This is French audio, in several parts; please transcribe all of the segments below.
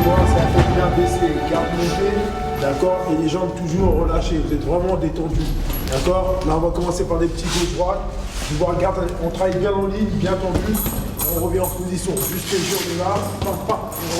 bras, ça fait bien baisser, garde montée, d'accord, et les jambes toujours relâchées, vous êtes vraiment détendu, d'accord. Là, on va commencer par des petits gauche-droite. Je vous regarde, on travaille bien en ligne, bien tendu, on revient en position, juste les jambes là, on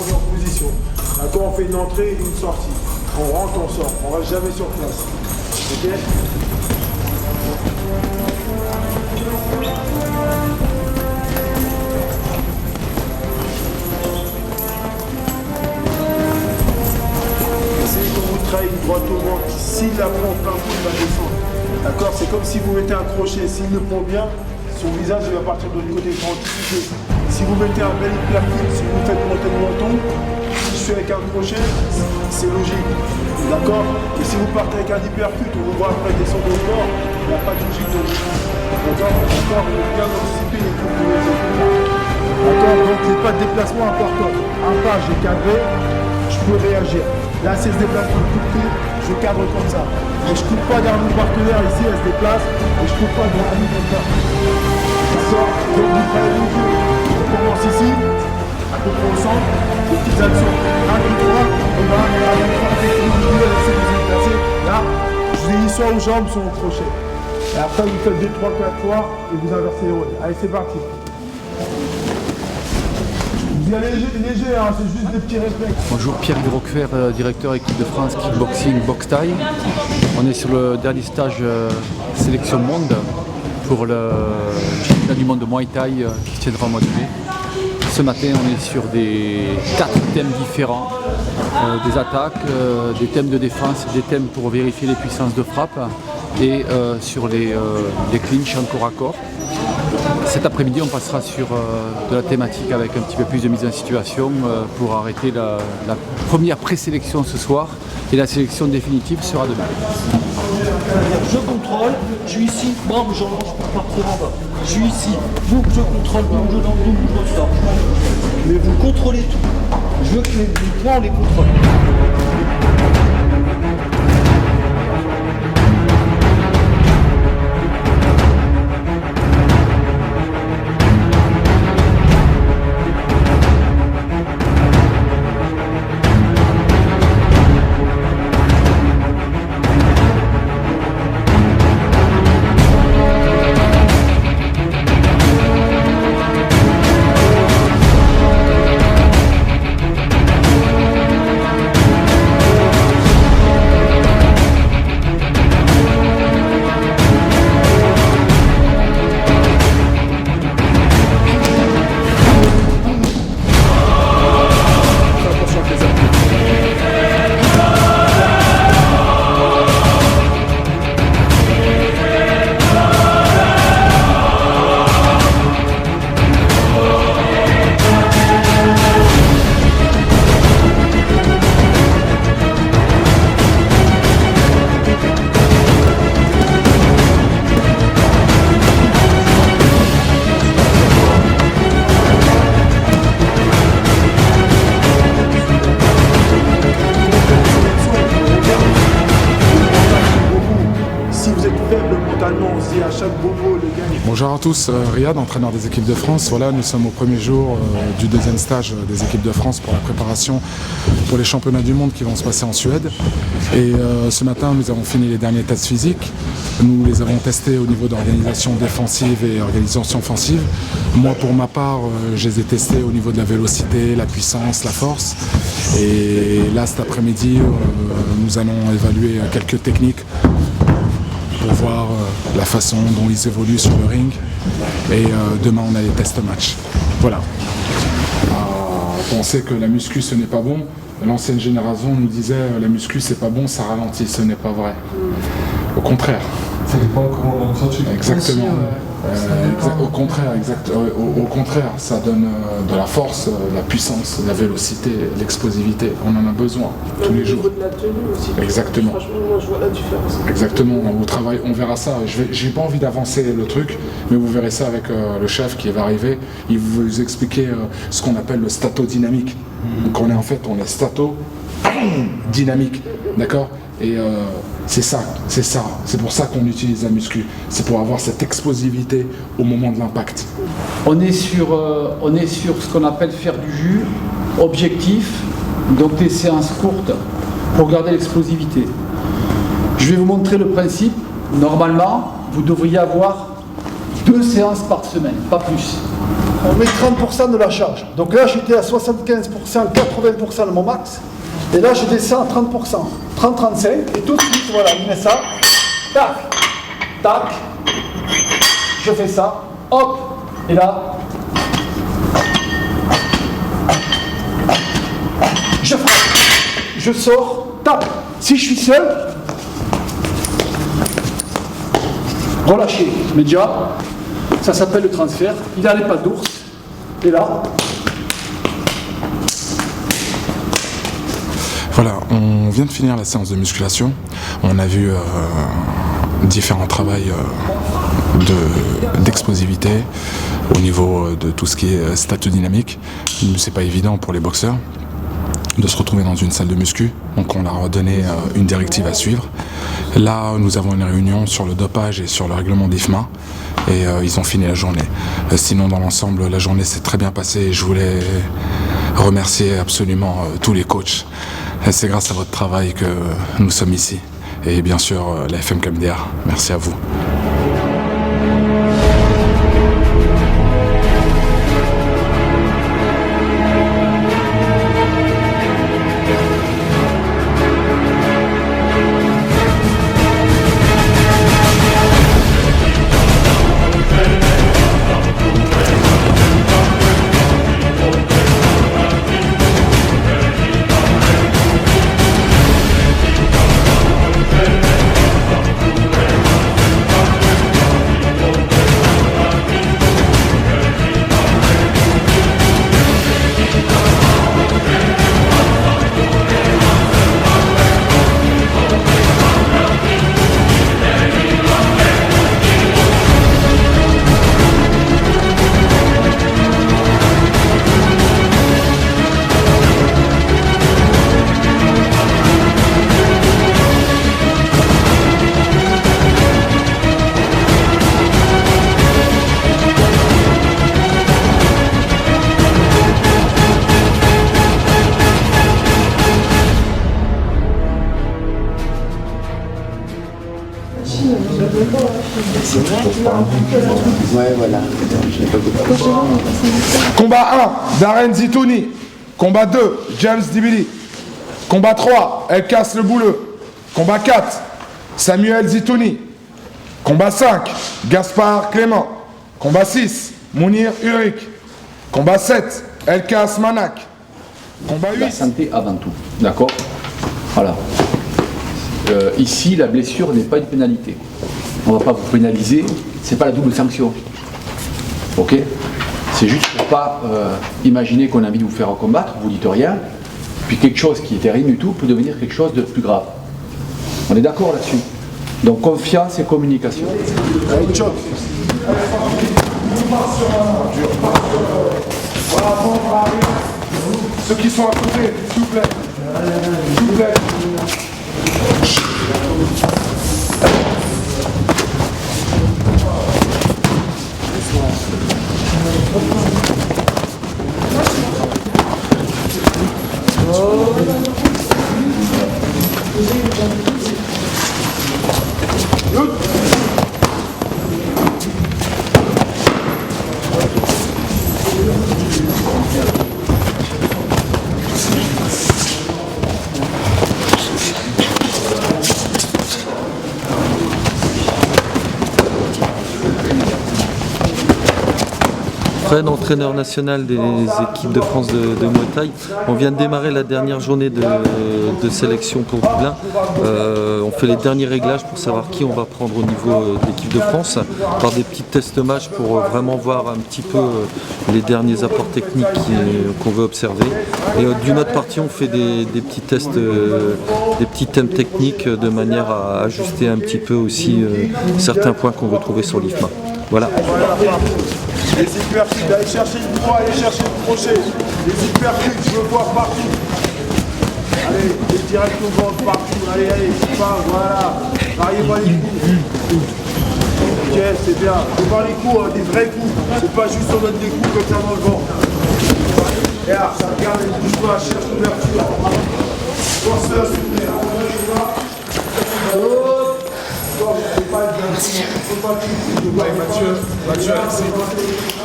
revient en position, d'accord, on fait une entrée et une sortie, on rentre, on sort, on reste jamais sur place, ok. Droite au ventre, s'il la prend plein coup, il va descendre. D'accord. C'est comme si vous mettez un crochet, s'il le prend bien, son visage il va partir de l'autre côté, il faut anticiper. Si vous mettez un bel hypercute, si vous faites monter le menton, si je suis avec un crochet, c'est logique. D'accord. Et si vous partez avec un hypercute, on vous voit après descendre au corps, il n'y a pas de logique de d'accord. Encore, il faut bien anticiper les coups que vous mettez. D'accord. Donc les pas de déplacement importants. Un pas, j'ai cadré, je peux réagir. Là, si elle se déplace pour le coup de pied, je cadre comme ça. Mais je ne coupe pas derrière mon partenaire ici, elle se déplace, et je ne coupe pas derrière lui comme ça. D'accord. Donc vous prenez le jeu. On commence ici, à peu près au centre, des petites actions. 1, 2, 3, on va aller avec le milieu, essayer de se déplacer. Là, je les dis soit aux jambes, soit au crochet. Et après, vous faites 2, 3, 4 fois, et vous inversez les rôles. Allez, c'est parti. Il y a léger, hein, c'est juste des petits réflexes. Bonjour, Pierre Grocfer, directeur équipe de France Kickboxing Box Thai. On est sur le dernier stage sélection monde pour le championnat du monde de Muay Thai qui se tiendra au mois de mai. Ce matin, on est sur des 4 thèmes différents, des attaques, des thèmes de défense, des thèmes pour vérifier les puissances de frappe et sur les clinches en corps à corps. Cet après-midi, on passera sur de la thématique avec un petit peu plus de mise en situation pour arrêter la première présélection ce soir et la sélection définitive sera demain. Je contrôle, je suis ici, bam, je lance pour partir en bas. Je suis ici, boum, je contrôle, boum, je lance, boum, je ressors. Mais vous contrôlez tout. Je veux que les points, on les contrôle. Bonjour à tous, Riyad, entraîneur des équipes de France. Voilà, nous sommes au premier jour du deuxième stage des équipes de France pour la préparation pour les championnats du monde qui vont se passer en Suède. Et ce matin, nous avons fini les derniers tests physiques. Nous les avons testés au niveau d'organisation défensive et organisation offensive. Moi, pour ma part, je les ai testés au niveau de la vélocité, la puissance, la force. Et là, cet après-midi, nous allons évaluer quelques techniques pour voir la façon dont ils évoluent sur le ring. Et demain, on a les tests match. Voilà. Penser que la muscu, ce n'est pas bon. L'ancienne génération nous disait la muscu, c'est pas bon, ça ralentit. Ce n'est pas vrai. Au contraire. Ça dépend comment on ressent. Exactement. Au contraire, ça donne de la force, de la puissance, de la vélocité, de l'explosivité. On en a besoin tous les jours. Au niveau de la tenue aussi. Exactement. Franchement, moi je vois la différence. Exactement. Au travail, on verra ça. J'ai pas envie d'avancer le truc, mais vous verrez ça avec le chef qui va arriver. Il va vous expliquer ce qu'on appelle le statodynamique. Donc on est stato-dynamique. D'accord ? Et c'est ça. C'est pour ça qu'on utilise la muscu. C'est pour avoir cette explosivité au moment de l'impact. On est sur ce qu'on appelle faire du jus, objectif, donc des séances courtes pour garder l'explosivité. Je vais vous montrer le principe. Normalement, vous devriez avoir 2 séances par semaine, pas plus. On met 30% de la charge. Donc là, j'étais à 75%, 80% de mon max. Et là, je descends à 30%. 30-35. Et tout de suite, voilà, il met ça. Tac, tac. Je fais ça. Hop. Et là, je frappe. Je sors. Tac. Si je suis seul, relâchez. Mais déjà, ça s'appelle le transfert. Il a les pattes d'ours. Et là, voilà, on vient de finir la séance de musculation. On a vu différents travails d'explosivité au niveau de tout ce qui est statodynamique. C'est pas évident pour les boxeurs de se retrouver dans une salle de muscu, donc on leur a donné une directive à suivre. Là, nous avons une réunion sur le dopage et sur le règlement d'IFMA et ils ont fini la journée. Sinon, dans l'ensemble, la journée s'est très bien passée et je voulais remercier absolument tous les coachs. C'est grâce à votre travail que nous sommes ici. Et bien sûr, la FM KMDR. Merci à vous. Ouais, voilà. Combat 1, Darren Zitouni. Combat 2, James Dibili. Combat 3, El Casse le Bouleux. Combat 4, Samuel Zitouni. Combat 5, Gaspard Clément. Combat 6, Mounir Ulrich. Combat 7, El Casse Manak. Combat 8. La santé avant tout, d'accord? Voilà. Ici, la blessure n'est pas une pénalité. On ne va pas vous pénaliser, c'est pas la double sanction. Ok? C'est juste pour pas imaginer qu'on a envie de vous faire combattre, vous dites rien, puis quelque chose qui était rien du tout peut devenir quelque chose de plus grave. On est d'accord là-dessus? Donc confiance et communication. Ceux qui sont à côté, s'il vous plaît. S'il vous plaît. Fred, entraîneur national des équipes de France de Muay Thai. On vient de démarrer la dernière journée de sélection pour Dublin. On fait les derniers réglages pour savoir qui on va prendre au niveau de l'équipe de France, par des petits tests match pour vraiment voir un petit peu les derniers apports techniques qu'on veut observer. Et d'une autre partie, on fait des petits tests, des petits thèmes techniques de manière à ajuster un petit peu aussi certains points qu'on veut trouver sur l'IFMA. Voilà. Les hypercutes, allez chercher une croix, allez chercher le crochet. Les hypercutes, je veux voir partout. Allez, les directs au ventre partout. Allez, c'est pas, voilà. Variez-moi les coups. Ok, c'est bien. Faut voir les coups, des vrais coups. C'est pas juste on donne des coups comme ça dans le ventre. Et là, ça regarde et bouge pas, cherche l'ouverture. Force à soutenir.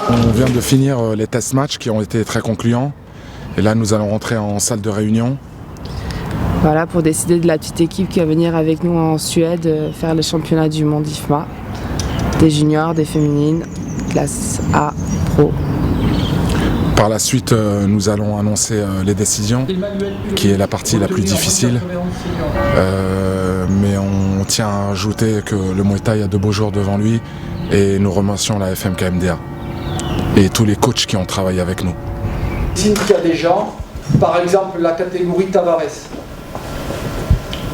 On vient de finir les test matchs qui ont été très concluants. Et là, nous allons rentrer en salle de réunion. Voilà, pour décider de la petite équipe qui va venir avec nous en Suède faire les championnats du monde IFMA. Des juniors, des féminines, classe A, pro. Par la suite, nous allons annoncer les décisions, qui est la partie la plus difficile. Mais on tient à ajouter que le Muay Thai a de beaux jours devant lui et nous remercions la FMKMDA et tous les coachs qui ont travaillé avec nous. S'il y a des gens, par exemple la catégorie Tavares,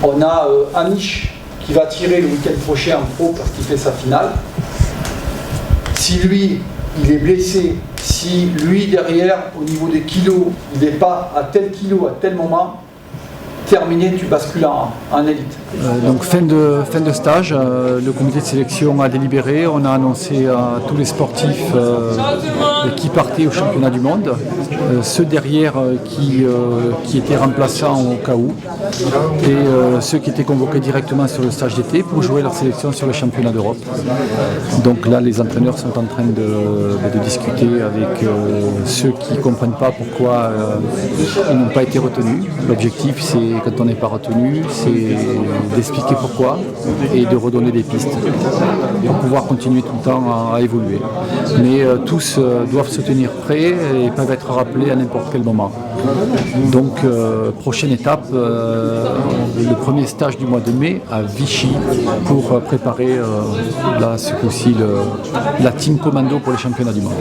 on a Anish qui va tirer le week-end prochain en pro parce qu'il fait sa finale. Si lui, il est blessé, si lui derrière, au niveau des kilos, il n'est pas à tel kilo, à tel moment, terminé, tu bascules en élite. Donc fin de stage, le comité de sélection a délibéré, on a annoncé à tous les sportifs qui partaient au championnat du monde, ceux derrière qui étaient remplaçants au cas où, et ceux qui étaient convoqués directement sur le stage d'été pour jouer leur sélection sur le championnat d'Europe. Donc là, les entraîneurs sont en train de discuter avec ceux qui ne comprennent pas pourquoi ils n'ont pas été retenus. L'objectif, c'est, quand on n'est pas retenu, c'est d'expliquer pourquoi et de redonner des pistes pour pouvoir continuer tout le temps à évoluer. Mais tous doivent se tenir prêts et peuvent être rappelés à n'importe quel moment. Donc prochaine étape, le premier stage du mois de mai à Vichy pour préparer là ce coup-ci la team commando pour les championnats du monde.